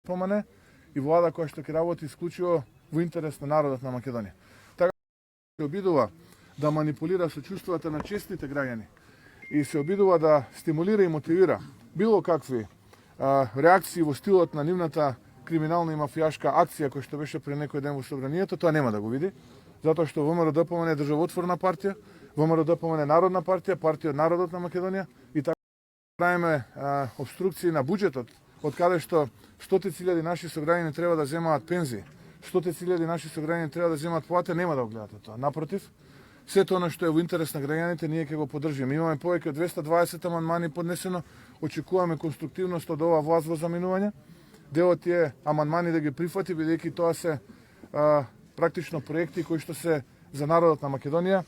помане и влада која што ќе работи исклучиво во интерес на народот на Македонија. Така се обидува да манипулира со чувствата на честните граѓани и се обидува да стимулира и мотивира било какви реакции во стилот на нивната криминална и мафијашка акција која што беше пред некој ден во собранието, тоа нема да го види, затоа што ВМРО-ДПМН е државотворна партија, ВМРО-ДПМН е народна партија, партија од народот на Македонија и така правиме обструкции на буџетот, од каде што стотици илјади наши сограѓани треба да земаат пензии, стотици илјади наши сограѓани треба да земаат плата, нема да го гледате тоа. Напротив, сето она што е во интерес на граѓаните ние ќе го поддржиме. Имаме повеќе од 220 амандмани поднесено, очекуваме конструктивност од оваа власт во заминување. Дел од тие амандмани да ги прифати, бидејќи тоа се практично проекти кои што се за народот на Македонија.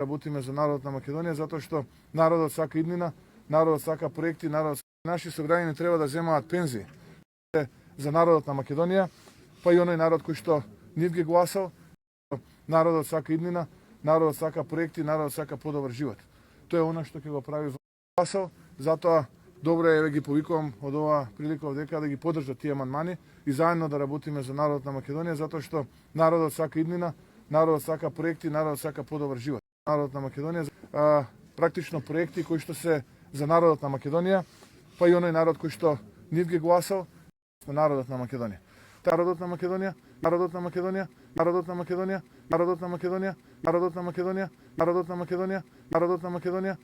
Работиме за народот на Македонија затоа што народот сака иднина, народот сака проекти, народот наши сограѓани треба да земаат пензии. За народот на Македонија, па и оној народ кој што нив ги гласал, народот сака иднина, народот сака проекти, народот сака подобар живот. Тоа е она што ќе го прави гласал, затоа добро е ги повикувам од оваа прилика овдека да ги поддржат тие амандмани и заедно да работиме за народот на Македонија, затоа што народот сака иднина, народот сака проекти, народот сака подобар живот. Народот на Македонија, практично проекти кои што се за народот на Македонија, па и оној народ кој што нив ги гласал, на народот на Македонија. Народот на Македонија, народот на Македонија, народот на Македонија, народот на Македонија, народот на Македонија, народот на Македонија, народот на Македонија,